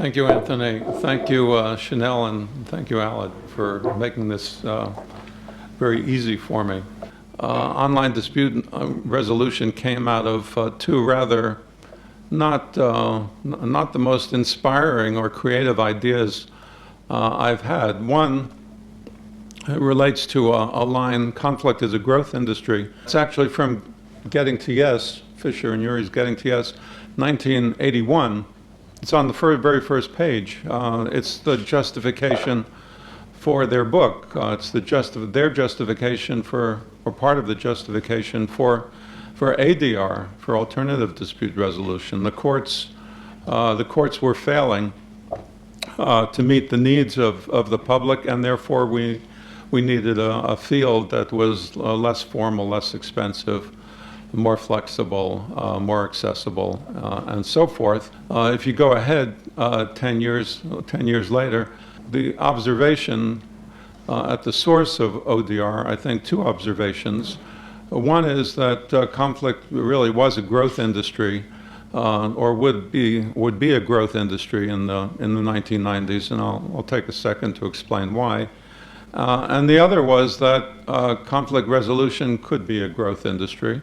Thank you, Anthony. Thank you, Chanel, and thank you, Aled, for making this very easy for me. Online dispute resolution came out of two rather not the most inspiring or creative ideas I've had. One relates to a line, conflict is a growth industry. It's actually from Getting to Yes, Fisher and Urey's Getting to Yes, 1981. It's on the very first page. It's the justification for their book. It's their justification for, or part of the justification for ADR, for alternative dispute resolution. The courts were failing to meet the needs of the public, and therefore we needed a field that was less formal, less expensive, more flexible, more accessible, and so forth. If you go ahead 10 years later, the observation at the source of ODR, I think two observations. One is that conflict really was a growth industry, or would be a growth industry in the 1990s, and I'll take a second to explain why. And the other was that conflict resolution could be a growth industry,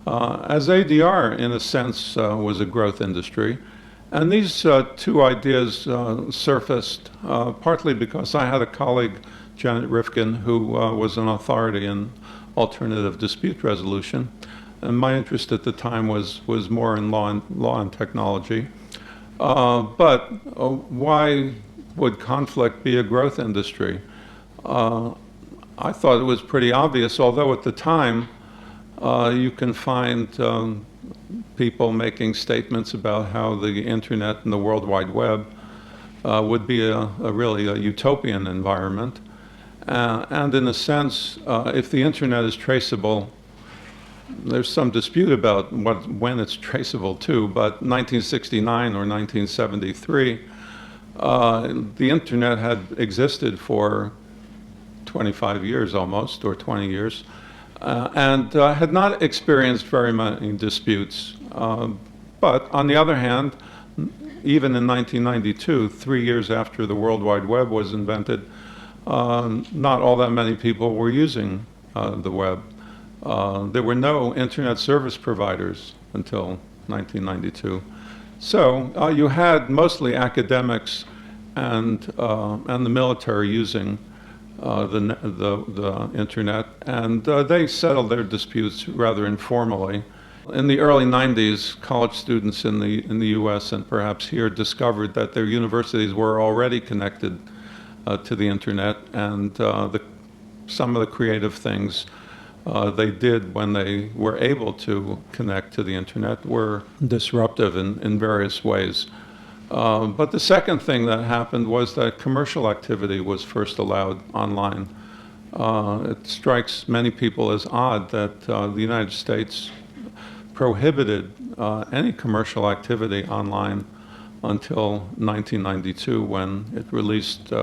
as ADR, in a sense, was a growth industry. And these two ideas surfaced partly because I had a colleague, Janet Rifkin, who was an authority in alternative dispute resolution. And my interest at the time was more in law and technology. But why would conflict be a growth industry? I thought it was pretty obvious, although at the time you can find people making statements about how the internet and the World Wide Web would be really a utopian environment. And in a sense, if the internet is traceable, there's some dispute about when it's traceable to, but 1969 or 1973, the internet had existed for 25 years almost, or 20 years, and had not experienced very many disputes. But on the other hand, even in 1992, 3 years after the World Wide Web was invented, not all that many people were using the web. There were no internet service providers until 1992. So you had mostly academics and the military using the internet, and they settled their disputes rather informally. In the early 90s, college students in the U.S. and perhaps here discovered that their universities were already connected to the internet, and some of the creative things they did when they were able to connect to the internet were disruptive in various ways. But the second thing that happened was that commercial activity was first allowed online. It strikes many people as odd that the United States prohibited any commercial activity online until 1992, when it released,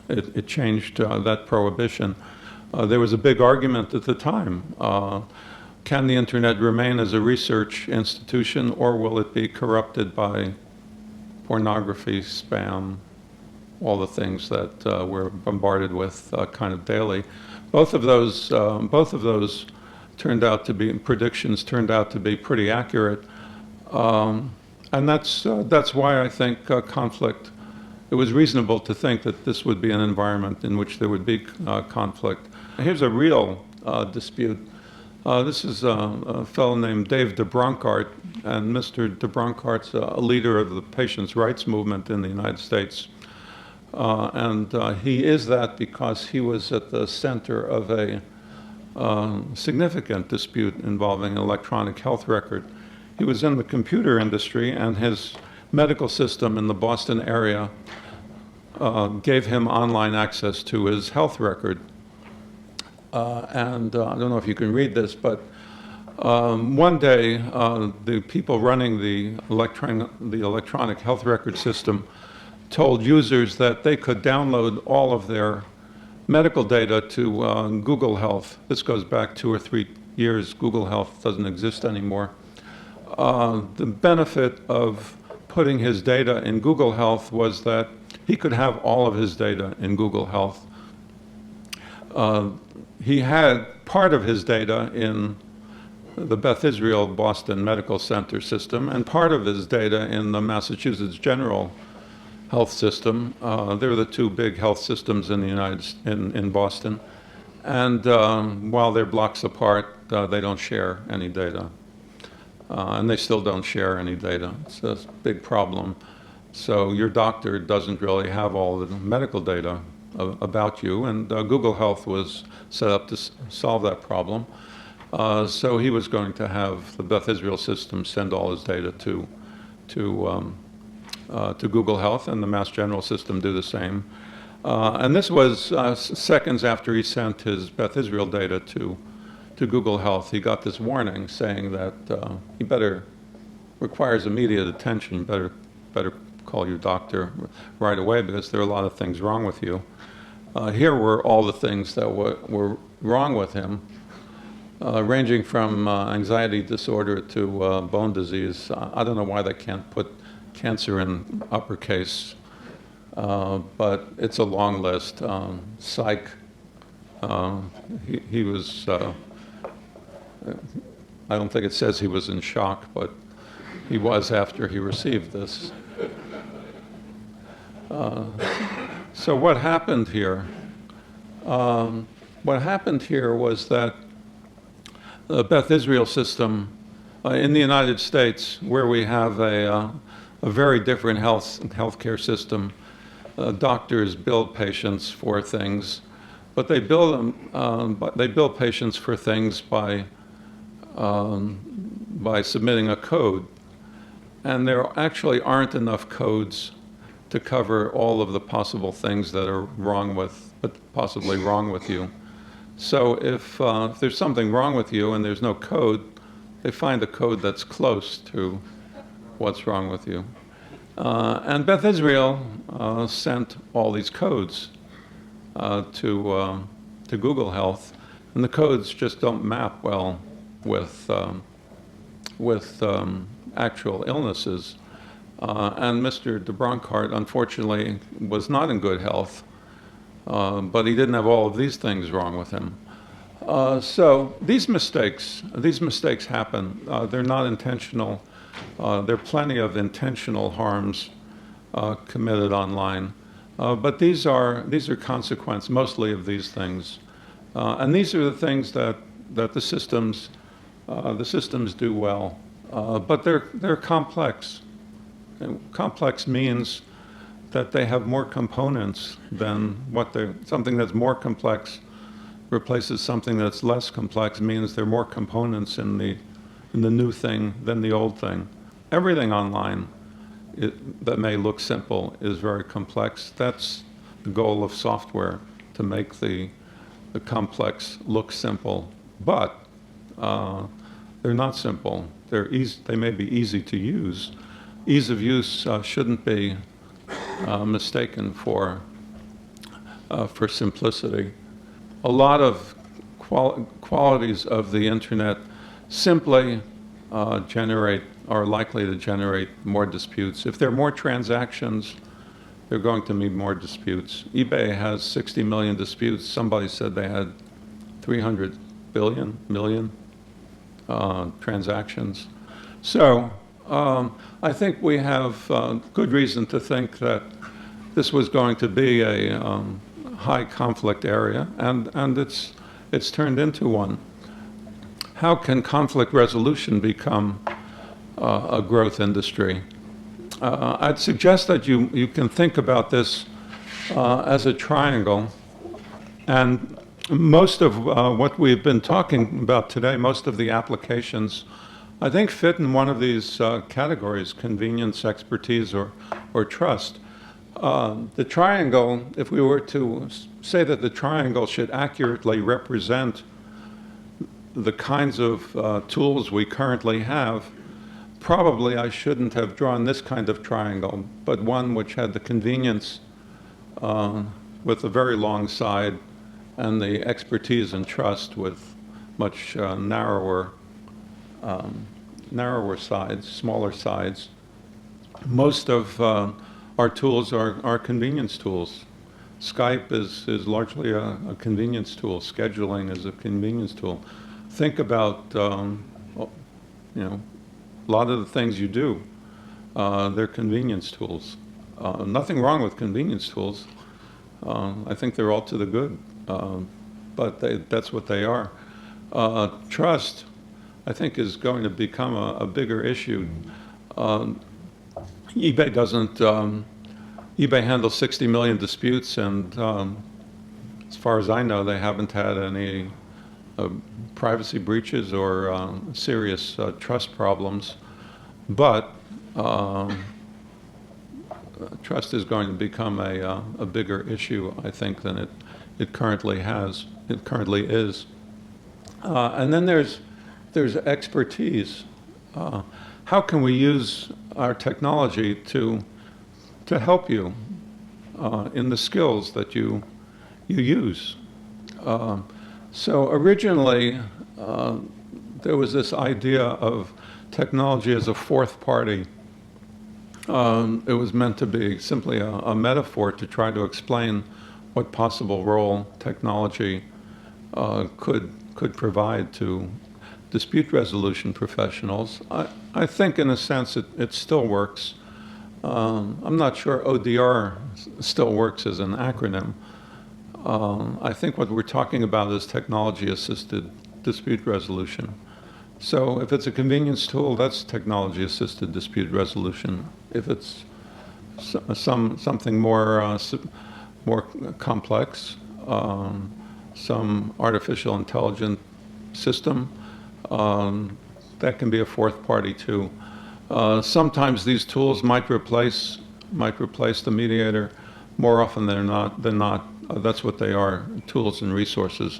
it changed that prohibition. There was a big argument at the time. Can the internet remain as a research institution, or will it be corrupted by pornography, spam, all the things that we're bombarded with kind of daily? Both of those turned out to be, predictions turned out to be pretty accurate. And that's why I think conflict, it was reasonable to think that this would be an environment in which there would be conflict. Here's a real dispute. This is a fellow named Dave DeBronkart, and Mr. DeBronkart's a leader of the patients' rights movement in the United States. And he is that because he was at the center of a significant dispute involving an electronic health record. He was in the computer industry, and his medical system in the Boston area gave him online access to his health record. And I don't know if you can read this, but one day the people running the electronic health record system told users that they could download all of their medical data to Google Health. This goes back 2 or 3 years. Google Health doesn't exist anymore. The benefit of putting his data in Google Health was that he could have all of his data in Google Health. He had part of his data in the Beth Israel Boston Medical Center system and part of his data in the Massachusetts General Health System. They're the two big health systems in the in Boston. And while they're blocks apart, they don't share any data. And they still don't share any data. It's a big problem. So your doctor doesn't really have all the medical data about you, and Google Health was set up to solve that problem. So he was going to have the Beth Israel system send all his data to Google Health, and the Mass General system do the same. And this was seconds after he sent his Beth Israel data to Google Health. He got this warning saying that he requires immediate attention. Better call your doctor right away because there are a lot of things wrong with you. Here were all the things that were wrong with him, ranging from anxiety disorder to bone disease. I don't know why they can't put cancer in uppercase, but it's a long list. Psych. He was, I don't think it says he was in shock, but he was after he received this. So what happened here? What happened here was that the Beth Israel system in the United States, where we have a very different healthcare system, doctors bill patients for things, but they bill them. They bill patients for things by submitting a code, and there actually aren't enough codes to cover all of the possible things that are possibly wrong with you. So if there's something wrong with you and there's no code, they find a code that's close to what's wrong with you. And Beth Israel sent all these codes to Google Health, and the codes just don't map well with actual illnesses. And Mr. DeBronkart, unfortunately, was not in good health, but he didn't have all of these things wrong with him. So these mistakes happen. They're not intentional. There are plenty of intentional harms committed online, but these are consequences, mostly of these things, and these are the things that the systems do well, but they're complex. And complex means that they have more components than something that's more complex replaces something that's less complex, means there are more components in the new thing than the old thing. Everything online that may look simple is very complex. That's the goal of software, to make the complex look simple. But they're not simple. They may be easy to use. Ease of use shouldn't be mistaken for simplicity. A lot of qualities of the internet simply are likely to generate more disputes. If there are more transactions, there are going to be more disputes. eBay has 60 million disputes. Somebody said they had 300 million transactions. So I think we have good reason to think that this was going to be a high conflict area, and it's turned into one. How can conflict resolution become a growth industry? I'd suggest that you can think about this as a triangle, and most of what we've been talking about today, most of the applications, I think, fit in one of these categories: convenience, expertise, or trust. The triangle, if we were to say that the triangle should accurately represent the kinds of tools we currently have, probably I shouldn't have drawn this kind of triangle, but one which had the convenience with a very long side and the expertise and trust with much narrower sides, smaller sides. most of our tools are convenience tools. Skype is largely a convenience tool. Scheduling is a convenience tool. Think about, you know, a lot of the things you do, they're convenience tools. Nothing wrong with convenience tools. I think they're all to the good, but that's what they are. Trust, I think, is going to become a bigger issue. eBay doesn't, eBay handles 60 million disputes, and as far as I know, they haven't had any privacy breaches or serious trust problems. But trust is going to become a bigger issue, I think, than it currently has. It currently is. And then there's expertise. How can we use our technology to help you in the skills that you use? So originally, there was this idea of technology as a fourth party. It was meant to be simply a metaphor to try to explain what possible role technology could provide to dispute resolution professionals. I think, in a sense, it still works. I'm not sure ODR still works as an acronym. I think what we're talking about is technology-assisted dispute resolution. So if it's a convenience tool, that's technology-assisted dispute resolution. If it's something more complex, some artificial intelligent system, that can be a fourth party too. Sometimes these tools might replace the mediator. More often than not, that's what they are, tools and resources.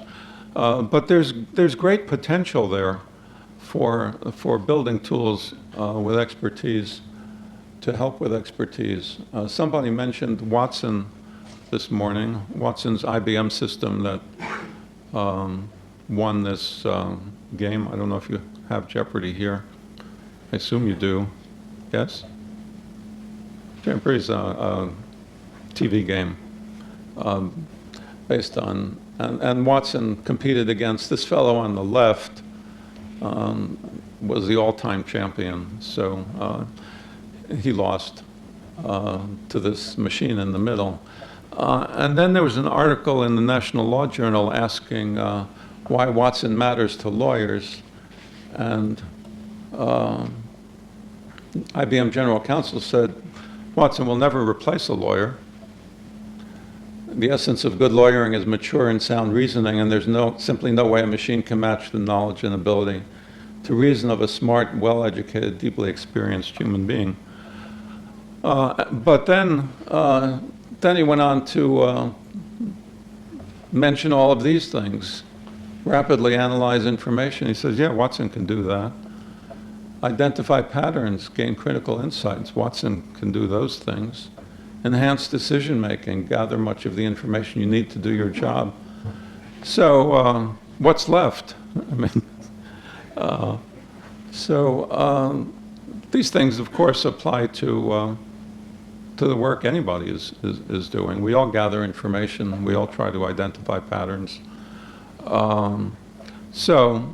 But there's great potential there for building tools with expertise, to help with expertise. Somebody mentioned Watson this morning, Watson's IBM system that won this game. I don't know if you have Jeopardy here. I assume you do. Yes? Jeopardy's a TV game based on, and Watson competed against this fellow on the left, was the all-time champion. So he lost to this machine in the middle. And then there was an article in the National Law Journal asking why Watson matters to lawyers. And IBM General Counsel said, Watson will never replace a lawyer. The essence of good lawyering is mature and sound reasoning, and there's simply no way a machine can match the knowledge and ability to reason of a smart, well-educated, deeply experienced human being. But then he went on to mention all of these things. Rapidly analyze information. He says, yeah, Watson can do that. Identify patterns, gain critical insights. Watson can do those things. Enhance decision-making, gather much of the information you need to do your job. So what's left? I mean, these things, of course, apply to the work anybody is doing. We all gather information. We all try to identify patterns. So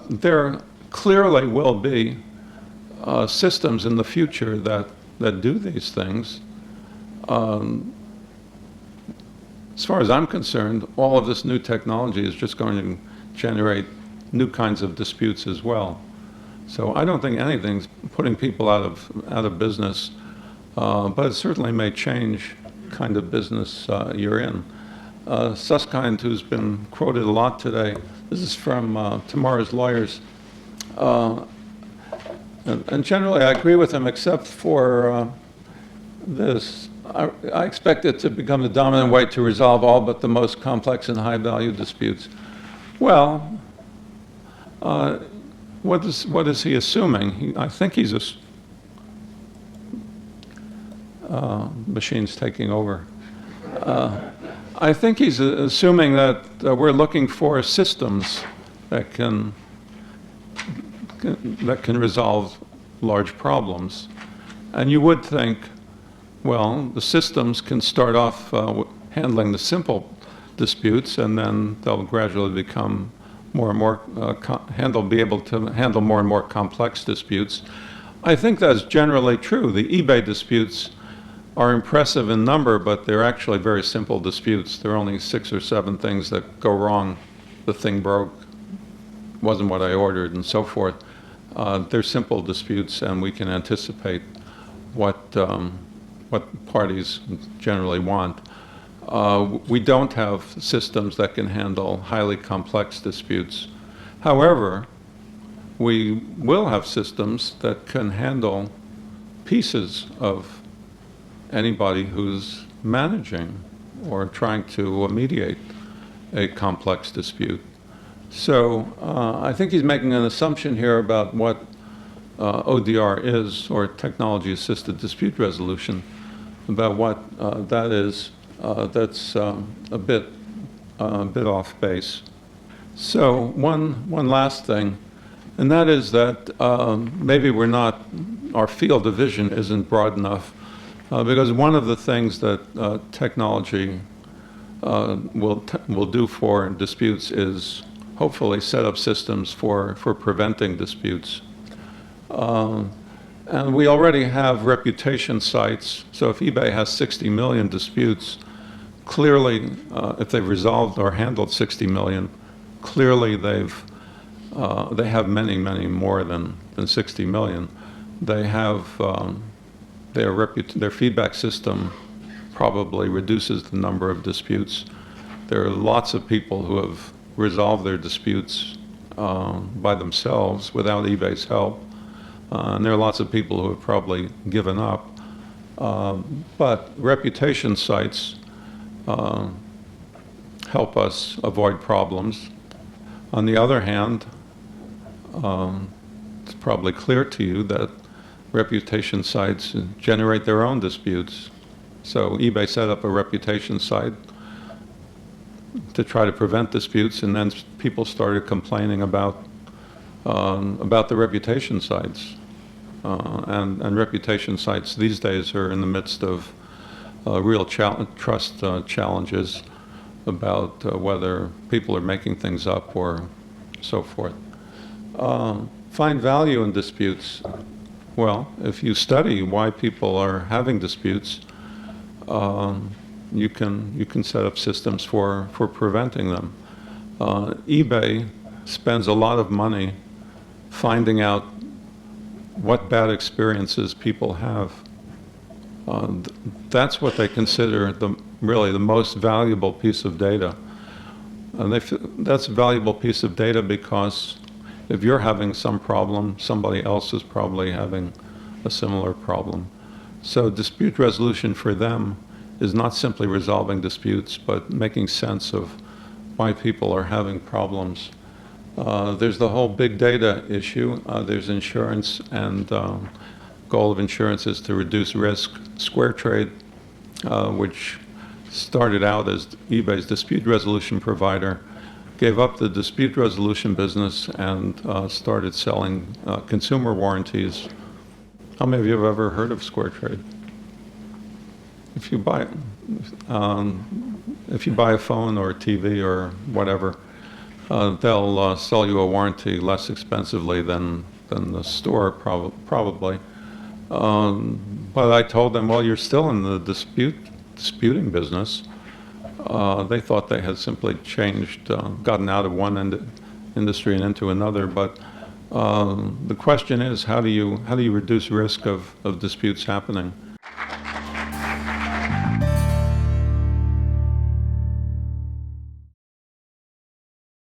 there clearly will be systems in the future that do these things. As far as I'm concerned, all of this new technology is just going to generate new kinds of disputes as well. So I don't think anything's putting people out of business, but it certainly may change kind of business you're in. Susskind, who's been quoted a lot today, this is from Tomorrow's Lawyers, and generally I agree with him except for this. I expect it to become the dominant way to resolve all but the most complex and high-value disputes. Well, what is he assuming? I think he's machine's taking over. I think he's assuming that we're looking for systems that can resolve large problems. And you would think, well, the systems can start off handling the simple disputes, and then they'll gradually become more and more be able to handle more and more complex disputes. I think that's generally true. The eBay disputes are impressive in number, but they're actually very simple disputes. There are only 6 or 7 things that go wrong. The thing broke, wasn't what I ordered, and so forth. They're simple disputes, and we can anticipate what parties generally want. We don't have systems that can handle highly complex disputes. However, we will have systems that can handle pieces of anybody who's managing or trying to mediate a complex dispute. So I think he's making an assumption here about what ODR is, or technology-assisted dispute resolution, about what that is. That's a bit off base. So one last thing, and that is that maybe our field of vision isn't broad enough, because one of the things that technology will do for disputes is hopefully set up systems for preventing disputes. And we already have reputation sites. So if eBay has 60 million disputes, clearly, if they've resolved or handled 60 million, clearly they have many, many more than 60 million. They have their feedback system probably reduces the number of disputes. There are lots of people who have resolved their disputes by themselves without eBay's help. And there are lots of people who have probably given up. But reputation sites help us avoid problems. On the other hand, it's probably clear to you that reputation sites generate their own disputes. So eBay set up a reputation site to try to prevent disputes, and then people started complaining about the reputation sites. And reputation sites these days are in the midst of real trust challenges about whether people are making things up or so forth. Find value in disputes. Well, if you study why people are having disputes, you can set up systems for preventing them. eBay spends a lot of money finding out what bad experiences people have. That's what they consider really the most valuable piece of data. And that's a valuable piece of data because if you're having some problem, somebody else is probably having a similar problem. So dispute resolution for them is not simply resolving disputes, but making sense of why people are having problems. There's the whole big data issue. There's insurance, and goal of insurance is to reduce risk. SquareTrade, which started out as eBay's dispute resolution provider, gave up the dispute resolution business and started selling consumer warranties. How many of you have ever heard of SquareTrade? If you buy a phone or a TV or whatever, they'll sell you a warranty less expensively than the store probably. But I told them, well, you're still in the disputing business. They thought they had simply changed, gotten out of one industry and into another. But the question is, how do you reduce risk of disputes happening?